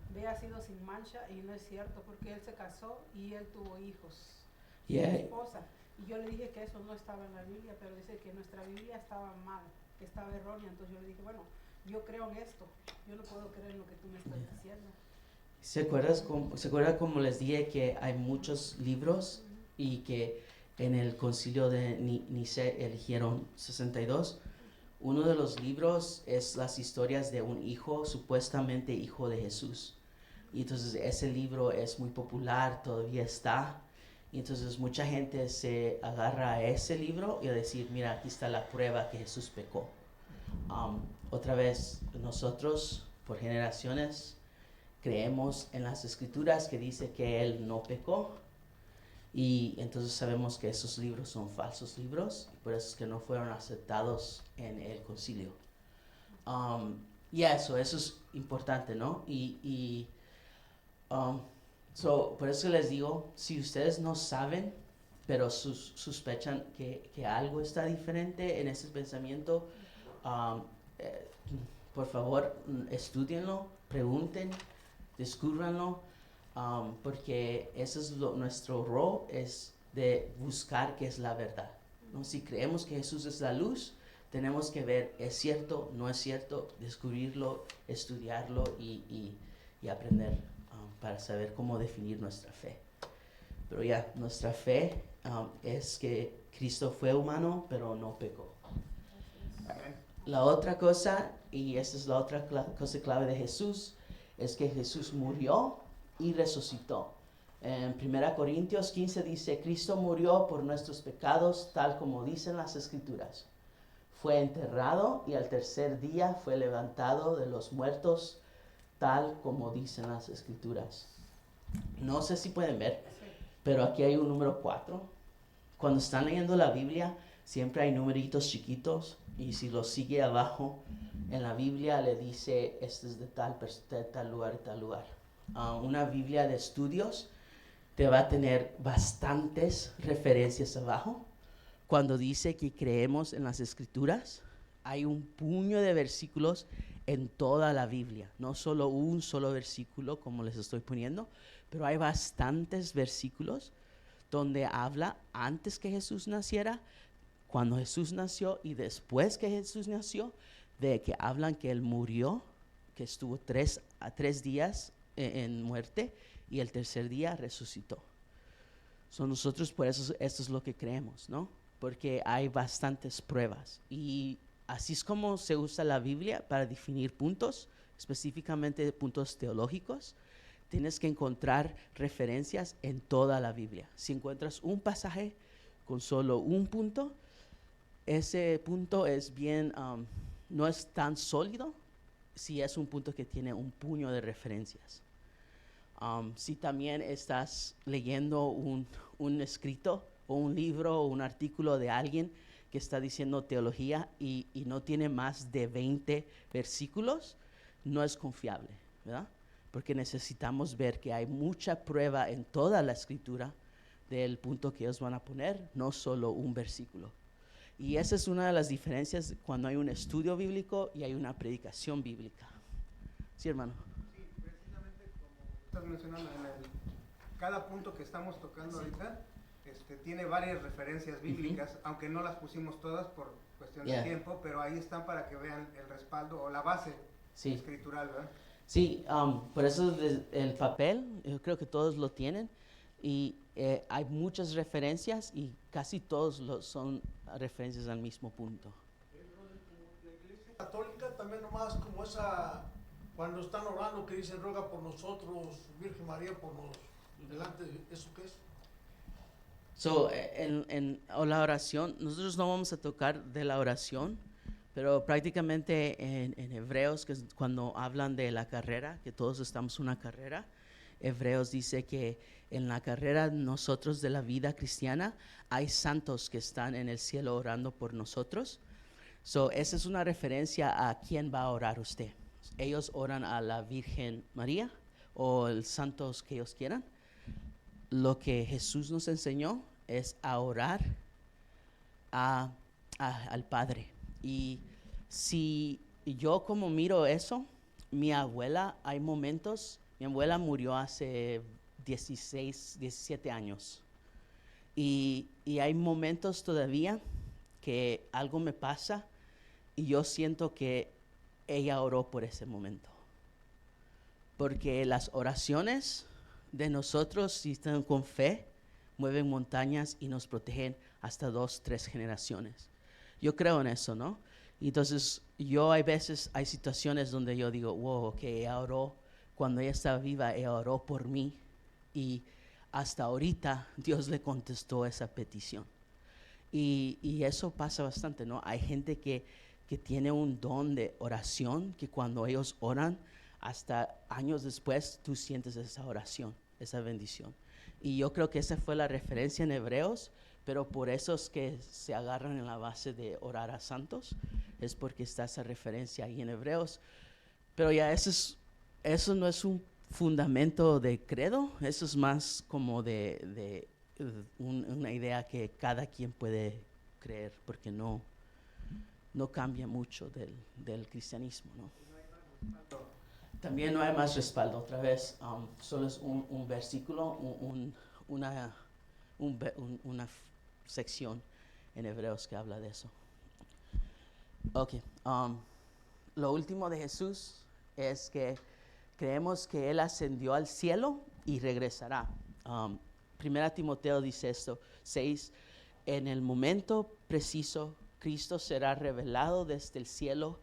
había sido sin mancha, y no es cierto, porque Él se casó y Él tuvo hijos. Yeah. Y esposa. Y yo le dije que eso no estaba en la Biblia, pero dice que nuestra Biblia estaba mal, que estaba errónea. Entonces yo le dije, bueno, yo creo en esto, yo no puedo creer en lo que tú me estás diciendo. ¿Se acuerdan como les dije que hay muchos libros y que en el concilio de Nicea eligieron 62? Uno de los libros es las historias de un hijo, supuestamente hijo de Jesús. Y entonces ese libro es muy popular, todavía está. Y entonces mucha gente se agarra a ese libro y a decir, mira, aquí está la prueba que Jesús pecó. Otra vez, nosotros por generaciones creemos en las escrituras que dice que Él no pecó. Y entonces sabemos que esos libros son falsos libros, y por eso es que no fueron aceptados en el concilio. Y eso es importante, ¿no? Por eso les digo, si ustedes no saben, pero sospechan que algo está diferente en ese pensamiento, por favor, estúdienlo, pregunten, descúbranlo, porque ese es nuestro rol, es de buscar qué es la verdad, ¿no? Si creemos que Jesús es la luz, tenemos que ver, ¿es cierto? ¿No es cierto? Descubrirlo, estudiarlo y aprender para saber cómo definir nuestra fe. Pero nuestra fe es que Cristo fue humano, pero no pecó. La otra cosa, y esta es la otra cosa clave de Jesús, es que Jesús murió y resucitó. En 1 Corintios 15 dice, Cristo murió por nuestros pecados, tal como dicen las Escrituras. Fue enterrado y al tercer día fue levantado de los muertos, tal como dicen las Escrituras. No sé si pueden ver, Sí. pero aquí hay un número 4. Cuando están leyendo la Biblia, siempre hay numeritos chiquitos y si lo sigue abajo en la Biblia le dice, este es de tal lugar y tal lugar. Una Biblia de estudios te va a tener bastantes referencias abajo. Cuando dice que creemos en las Escrituras, hay un puño de versículos en toda la Biblia, no solo un solo versículo como les estoy poniendo, pero hay bastantes versículos donde habla antes que Jesús naciera, cuando Jesús nació y después que Jesús nació, de que hablan que Él murió, que estuvo 3 días en muerte y el tercer día resucitó. Nosotros por eso esto es lo que creemos, ¿no? Porque hay bastantes pruebas y así es como se usa la Biblia para definir puntos, específicamente puntos teológicos. Tienes que encontrar referencias en toda la Biblia. Si encuentras un pasaje con solo un punto, ese punto es bien, no es tan sólido si es un punto que tiene un puño de referencias. Si también estás leyendo un escrito o un libro o un artículo de alguien que está diciendo teología y no tiene más de 20 versículos, no es confiable, ¿verdad? Porque necesitamos ver que hay mucha prueba en toda la escritura del punto que ellos van a poner, no solo un versículo. Y esa es una de las diferencias cuando hay un estudio bíblico y hay una predicación bíblica. Sí, hermano. Sí, precisamente como estás mencionando, cada punto que estamos tocando ahorita tiene varias referencias bíblicas, aunque no las pusimos todas por cuestión de tiempo, pero ahí están para que vean el respaldo o la base escritural, ¿verdad? Sí, por eso el papel, yo creo que todos lo tienen y hay muchas referencias y casi todos son referencias al mismo punto. La Iglesia Católica también nomás como esa, cuando están orando que dicen ruega por nosotros, Virgen María por nosotros, delante de ¿eso qué es? En la oración, nosotros no vamos a tocar de la oración, pero prácticamente en Hebreos, que es cuando hablan de la carrera, que todos estamos en una carrera, Hebreos dice que en la carrera nosotros de la vida cristiana hay santos que están en el cielo orando por nosotros. Esa es una referencia a quién va a orar usted. Ellos oran a la Virgen María o los santos que ellos quieran. Lo que Jesús nos enseñó es a orar al Padre. Y si yo como miro eso, mi abuela, hay momentos, mi abuela murió hace 17 años. Y hay momentos todavía que algo me pasa y yo siento que ella oró por ese momento. Porque las oraciones de nosotros, si están con fe, mueven montañas y nos protegen hasta 2, 3 generaciones. Yo creo en eso, ¿no? Entonces, hay situaciones donde yo digo, wow, ok, ella oró, cuando ella estaba viva, ella oró por mí y hasta ahorita Dios le contestó esa petición. Y eso pasa bastante, ¿no? Hay gente que tiene un don de oración, que cuando ellos oran, hasta años después tú sientes esa oración, esa bendición. Y yo creo que esa fue la referencia en Hebreos, pero por eso es que se agarran en la base de orar a santos, es porque está esa referencia ahí en Hebreos. Pero ya eso no es un fundamento de credo, eso es más como de una idea que cada quien puede creer, porque no cambia mucho del cristianismo, ¿no? También no hay más respaldo, otra vez, solo es un versículo, una sección en Hebreos que habla de eso. Ok, lo último de Jesús es que creemos que Él ascendió al cielo y regresará. Primera Timoteo dice esto, 6, en el momento preciso, Cristo será revelado desde el cielo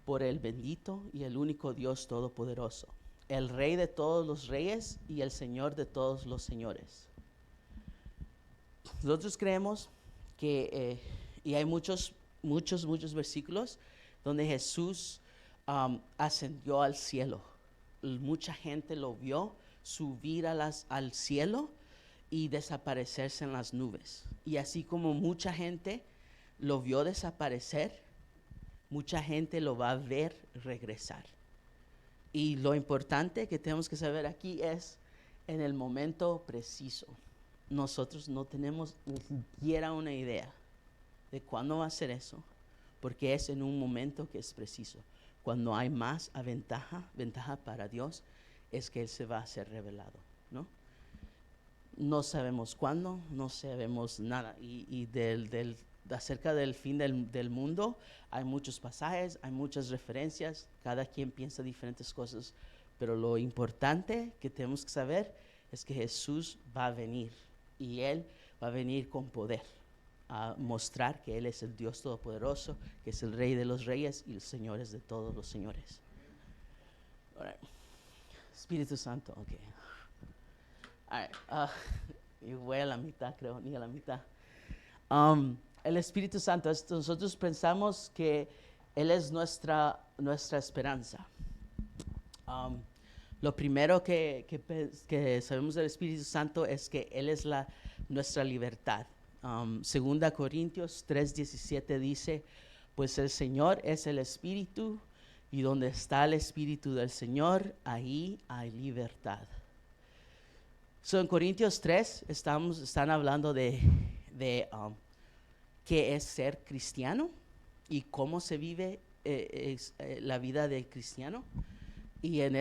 por el bendito y el único Dios todopoderoso, el Rey de todos los reyes y el Señor de todos los señores. Nosotros creemos que, y hay muchos versículos donde Jesús ascendió al cielo. Mucha gente lo vio, subir al cielo y desaparecerse en las nubes. Y así como mucha gente lo vio desaparecer, mucha gente lo va a ver regresar. Y lo importante que tenemos que saber aquí es en el momento preciso. Nosotros no tenemos ni siquiera una idea de cuándo va a ser eso, porque es en un momento que es preciso. Cuando hay más ventaja para Dios, es que Él se va a ser revelado, ¿no? No sabemos cuándo, no sabemos nada. Y acerca del fin del mundo, hay muchos pasajes, hay muchas referencias, cada quien piensa diferentes cosas, pero lo importante que tenemos que saber es que Jesús va a venir, y Él va a venir con poder, a mostrar que Él es el Dios Todopoderoso, que es el Rey de los Reyes y el Señor de todos los señores. All right. Espíritu Santo, ok. All right. Yo voy a la mitad, creo, ni a la mitad. El Espíritu Santo, nosotros pensamos que Él es nuestra esperanza. Lo primero que sabemos del Espíritu Santo es que Él es nuestra libertad. 2 Corintios 3:17 dice, pues el Señor es el Espíritu, y donde está el Espíritu del Señor, ahí hay libertad. En Corintios 3 están hablando de qué es ser cristiano y cómo se vive la vida del cristiano. Y en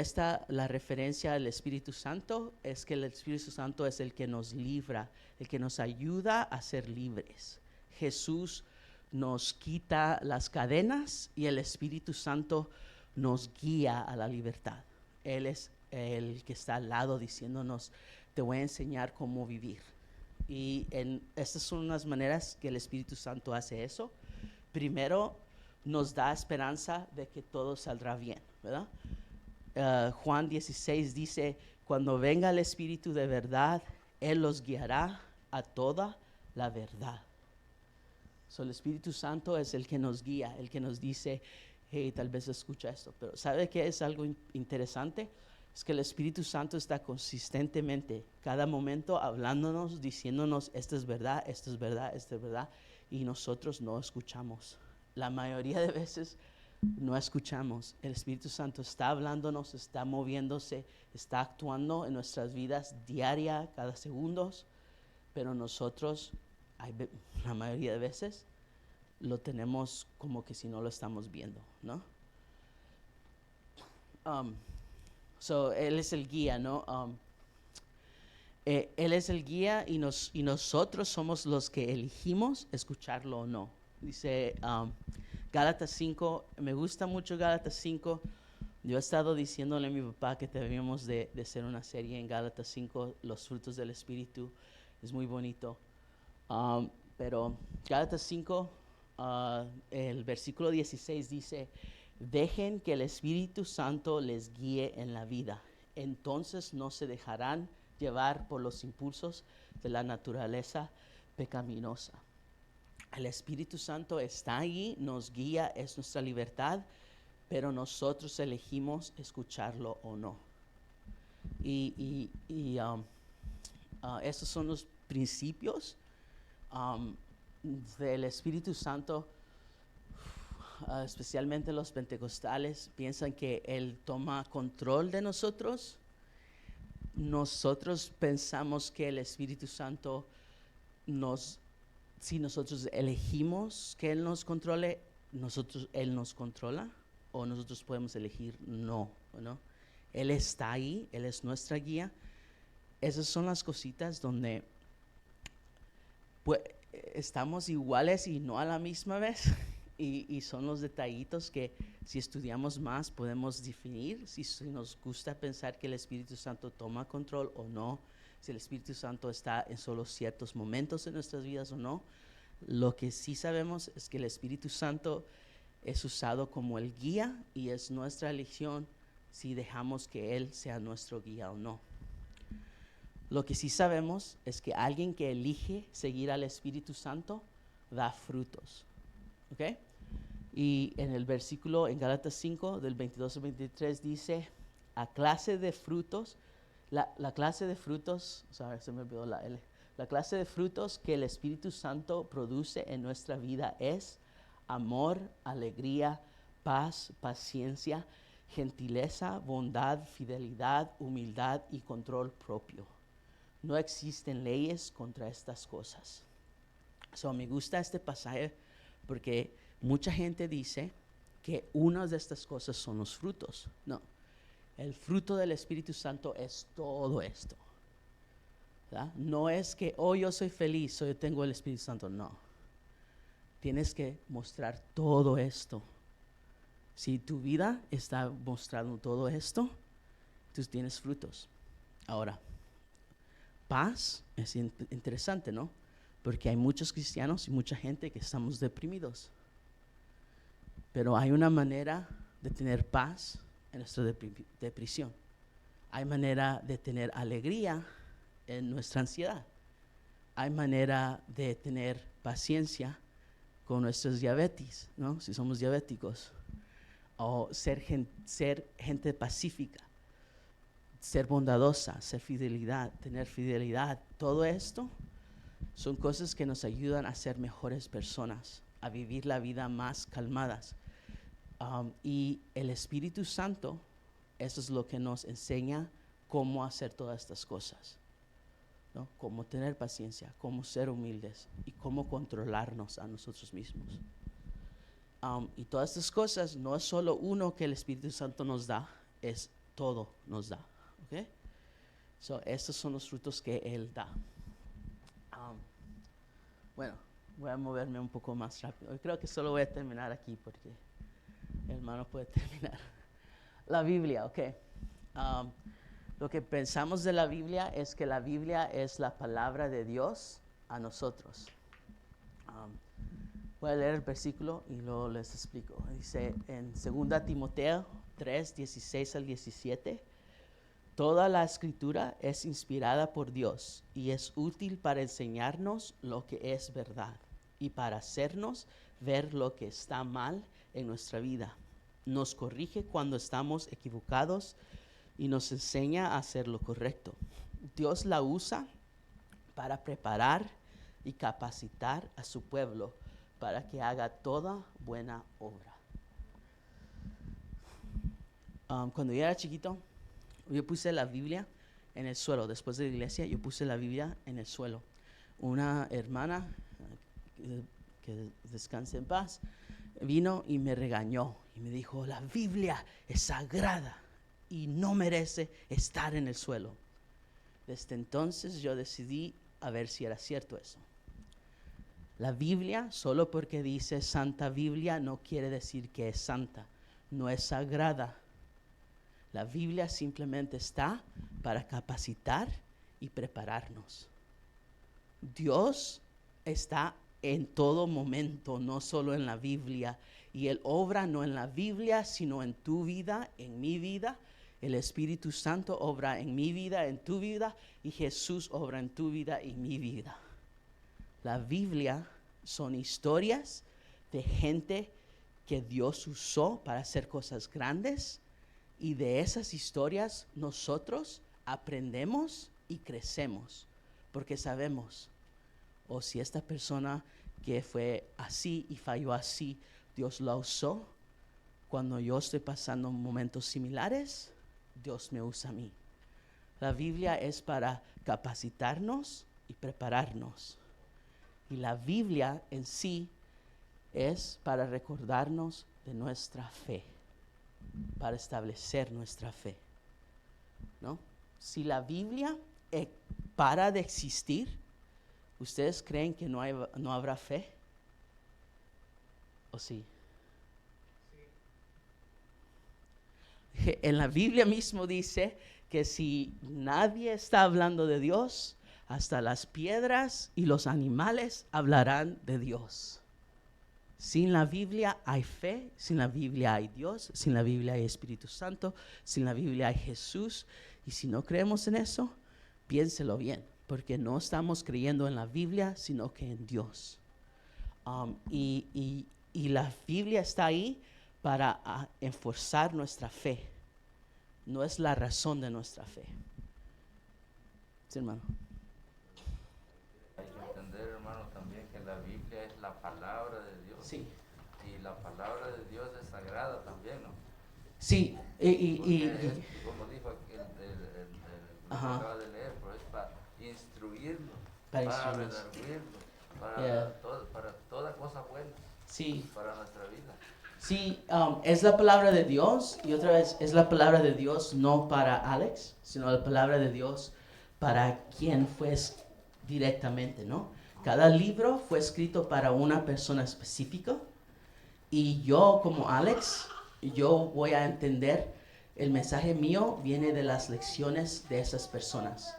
la referencia al Espíritu Santo es que el Espíritu Santo es el que nos libra, el que nos ayuda a ser libres. Jesús nos quita las cadenas y el Espíritu Santo nos guía a la libertad. Él es el que está al lado diciéndonos, te voy a enseñar cómo vivir. Y estas son las maneras que el Espíritu Santo hace eso. Primero, nos da esperanza de que todo saldrá bien, ¿verdad? Juan 16 dice, cuando venga el Espíritu de verdad, Él los guiará a toda la verdad. El Espíritu Santo es el que nos guía, el que nos dice, hey, tal vez escucha esto. Pero ¿sabe qué es algo interesante? Es que el Espíritu Santo está consistentemente, cada momento, hablándonos, diciéndonos, esto es verdad, esto es verdad, esto es verdad, y nosotros no escuchamos. La mayoría de veces no escuchamos. El Espíritu Santo está hablándonos, está moviéndose, está actuando en nuestras vidas diaria, cada segundo, pero nosotros, la mayoría de veces, lo tenemos como que si no lo estamos viendo, ¿no? Él es el guía, ¿no? Él es el guía y nosotros somos los que elegimos escucharlo o no. Dice Gálatas 5, me gusta mucho Gálatas 5. Yo he estado diciéndole a mi papá que debíamos de hacer una serie en Gálatas 5, los frutos del Espíritu. Es muy bonito. Pero Gálatas 5, el versículo 16 dice, dejen que el Espíritu Santo les guíe en la vida. Entonces no se dejarán llevar por los impulsos de la naturaleza pecaminosa. El Espíritu Santo está ahí, nos guía, es nuestra libertad, pero nosotros elegimos escucharlo o no. Esos son los principios del Espíritu Santo. Especialmente los pentecostales piensan que Él toma control de nosotros. Nosotros pensamos que el Espíritu Santo si nosotros elegimos que Él nos controle, Él nos controla, o nosotros podemos elegir no, ¿no? Él está ahí, Él es nuestra guía. Esas son las cositas donde pues, estamos iguales y no a la misma vez. Y son los detallitos que si estudiamos más podemos definir si nos gusta pensar que el Espíritu Santo toma control o no, si el Espíritu Santo está en solo ciertos momentos en nuestras vidas o no. Lo que sí sabemos es que el Espíritu Santo es usado como el guía y es nuestra elección si dejamos que Él sea nuestro guía o no. Lo que sí sabemos es que alguien que elige seguir al Espíritu Santo da frutos. ¿Ok? Y en el versículo en Gálatas 5 del 22 al 23 dice, a clase de frutos La clase de frutos, se me olvidó la L. La clase de frutos que el Espíritu Santo produce en nuestra vida es amor, alegría, paz, paciencia, gentileza, bondad, fidelidad, humildad y control propio. No existen leyes contra estas cosas. Me gusta este pasaje porque mucha gente dice que una de estas cosas son los frutos. No, el fruto del Espíritu Santo es todo esto. ¿Verdad? No es que, yo soy feliz, yo tengo el Espíritu Santo. No. Tienes que mostrar todo esto. Si tu vida está mostrando todo esto, tú tienes frutos. Ahora, paz es interesante, ¿no? Porque hay muchos cristianos y mucha gente que estamos deprimidos. Pero hay una manera de tener paz en nuestra depresión. Hay manera de tener alegría en nuestra ansiedad. Hay manera de tener paciencia con nuestros diabetes, ¿no? Si somos diabéticos. O ser gente pacífica, ser bondadosa, tener fidelidad. Todo esto son cosas que nos ayudan a ser mejores personas, a vivir la vida más calmadas. Y el Espíritu Santo, eso es lo que nos enseña cómo hacer todas estas cosas, ¿no? Cómo tener paciencia, cómo ser humildes y cómo controlarnos a nosotros mismos. Y todas estas cosas no es solo uno que el Espíritu Santo nos da, es todo nos da. ¿Okay? Estos son los frutos que Él da. Bueno, voy a moverme un poco más rápido. Yo creo que solo voy a terminar aquí porque el hermano puede terminar. La Biblia, ok. Lo que pensamos de la Biblia es que la Biblia es la palabra de Dios a nosotros. Voy a leer el versículo y luego les explico. Dice en 2 Timoteo 3, 16 al 17, toda la escritura es inspirada por Dios y es útil para enseñarnos lo que es verdad y para hacernos ver lo que está mal en nuestra vida. Nos corrige cuando estamos equivocados y nos enseña a hacer lo correcto. Dios la usa para preparar y capacitar a su pueblo para que haga toda buena obra. Cuando yo era chiquito, yo puse la Biblia en el suelo. Después de la iglesia, yo puse la Biblia en el suelo. Una hermana, que descanse en paz, vino y me regañó y me dijo, la Biblia es sagrada y no merece estar en el suelo. Desde entonces yo decidí a ver si era cierto eso. La Biblia, solo porque dice Santa Biblia, no quiere decir que es santa, no es sagrada. La Biblia simplemente está para capacitar y prepararnos. Dios está en todo momento, no solo en la Biblia. Y Él obra no en la Biblia, sino en tu vida, en mi vida. El Espíritu Santo obra en mi vida, en tu vida. Y Jesús obra en tu vida y mi vida. La Biblia son historias de gente que Dios usó para hacer cosas grandes. Y de esas historias nosotros aprendemos y crecemos. Porque sabemos, si esta persona que fue así y falló así, Dios la usó. Cuando yo estoy pasando momentos similares, Dios me usa a mí. La Biblia es para capacitarnos y prepararnos. Y la Biblia en sí es para recordarnos de nuestra fe, para establecer nuestra fe, ¿no? Si la Biblia para de existir, ¿ustedes creen que no habrá fe? ¿O sí? En la Biblia mismo dice que si nadie está hablando de Dios, hasta las piedras y los animales hablarán de Dios. Sin la Biblia hay fe, sin la Biblia hay Dios, sin la Biblia hay Espíritu Santo, sin la Biblia hay Jesús. Y si no creemos en eso, piénselo bien, porque no estamos creyendo en la Biblia, sino que en Dios. Y la Biblia está ahí para enforzar nuestra fe. No es la razón de nuestra fe. Sí, hermano. Hay que entender, hermano, también que la Biblia es la palabra de Dios. Sí. Y la palabra de Dios es sagrada también, ¿no? Sí, Porque es, como dijo el que Ajá. acaba de leer, pero es para instruirlo, Para para instruirnos. redarguirlo, Yeah. para toda cosa buena, Sí. para nuestra vida. Sí, es la palabra de Dios y otra vez es la palabra de Dios no para Alex, sino la palabra de Dios para quien fue directamente, ¿no? Cada libro fue escrito para una persona específica y yo como Alex, yo voy a entender el mensaje mío viene de las lecciones de esas personas,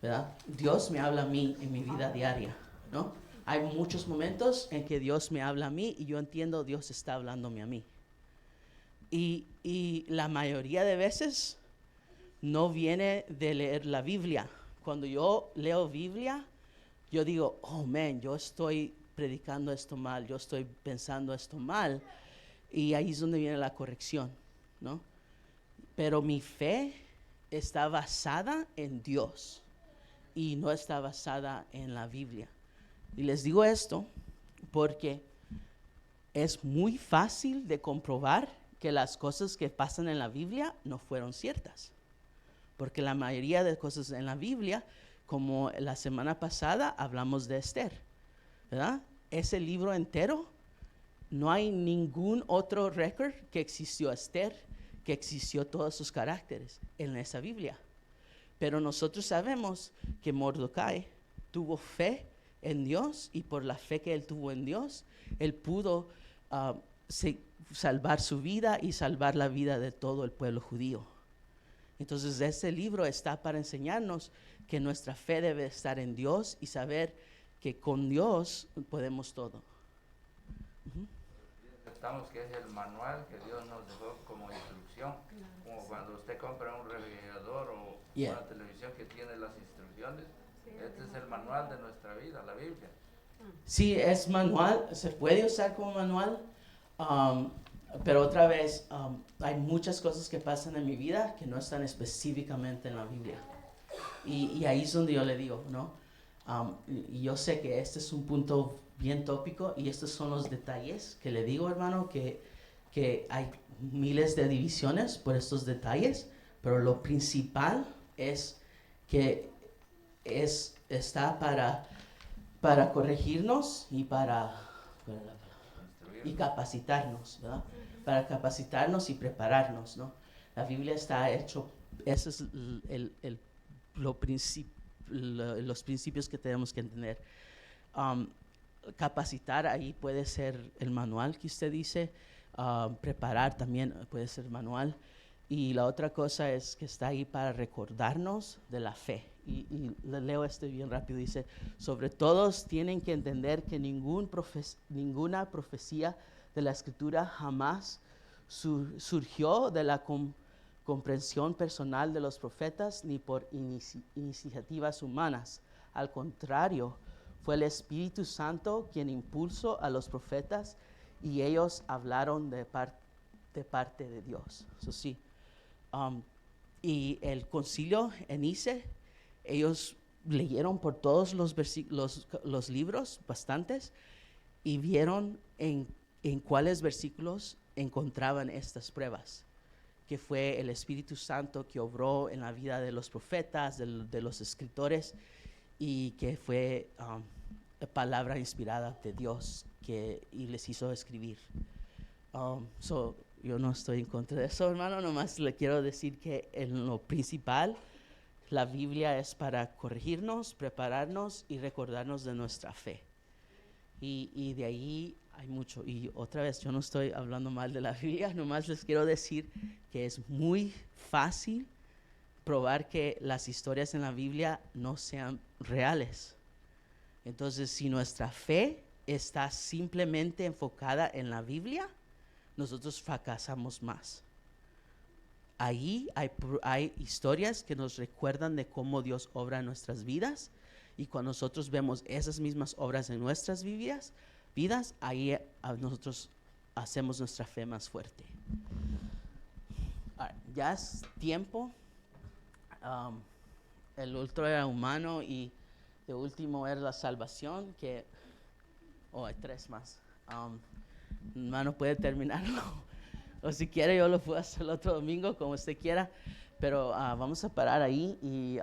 ¿verdad? Dios me habla a mí en mi vida diaria, ¿no? Hay muchos momentos en que Dios me habla a mí y yo entiendo Dios está hablándome a mí. Y la mayoría de veces no viene de leer la Biblia. Cuando yo leo Biblia, yo digo, oh man, yo estoy predicando esto mal, yo estoy pensando esto mal. Y ahí es donde viene la corrección, ¿no? Pero mi fe está basada en Dios y no está basada en la Biblia. Y les digo esto porque es muy fácil de comprobar que las cosas que pasan en la Biblia no fueron ciertas. Porque la mayoría de cosas en la Biblia, como la semana pasada hablamos de Esther, ¿verdad? Ese libro entero, no hay ningún otro récord que existió Esther, que existió todos sus caracteres en esa Biblia. Pero nosotros sabemos que Mordecai tuvo fe en Dios y por la fe que él tuvo en Dios, él pudo salvar su vida y salvar la vida de todo el pueblo judío. Entonces ese libro está para enseñarnos que nuestra fe debe estar en Dios y saber que con Dios podemos todo. Aceptamos que es el manual que Dios nos dejó como instrucción, como cuando usted compra un refrigerador o una televisión que tiene las instrucciones. Este es el manual de nuestra vida, la Biblia. Sí, es manual, se puede usar como manual, pero otra vez hay muchas cosas que pasan en mi vida que no están específicamente en la Biblia. Y ahí es donde yo le digo, ¿no? Y yo sé que este es un punto bien tópico y estos son los detalles que le digo, hermano, que hay miles de divisiones por estos detalles, pero lo principal es que está para corregirnos y y capacitarnos, ¿verdad? Para capacitarnos y prepararnos, ¿no? La Biblia está hecho, ese es los principios que tenemos que entender. Capacitar ahí puede ser el manual que usted dice, preparar también puede ser manual. Y la otra cosa es que está ahí para recordarnos de la fe. Y le leo bien rápido. Dice, sobre todos tienen que entender que ninguna profecía de la Escritura jamás surgió de la comprensión personal de los profetas ni por iniciativas humanas. Al contrario, fue el Espíritu Santo quien impulsó a los profetas y ellos hablaron de parte de Dios. Eso sí. Y el concilio en Nice, ellos leyeron por todos los libros, bastantes, y vieron en cuáles versículos encontraban estas pruebas, que fue el Espíritu Santo que obró en la vida de los profetas, de los escritores, y que fue palabra inspirada de Dios y les hizo escribir. Yo no estoy en contra de eso, hermano, nomás le quiero decir que en lo principal, la Biblia es para corregirnos, prepararnos y recordarnos de nuestra fe. Y de ahí hay mucho. Y otra vez, yo no estoy hablando mal de la Biblia, nomás les quiero decir que es muy fácil probar que las historias en la Biblia no sean reales. Entonces, si nuestra fe está simplemente enfocada en la Biblia, nosotros fracasamos más. Ahí hay historias que nos recuerdan de cómo Dios obra en nuestras vidas, y cuando nosotros vemos esas mismas obras en nuestras vidas, ahí nosotros hacemos nuestra fe más fuerte. Ya es tiempo. el otro era humano y el último era la salvación, que hay 3 más. Hermano puede terminarlo o si quiere yo lo puedo hacer el otro domingo como usted quiera, pero vamos a parar ahí y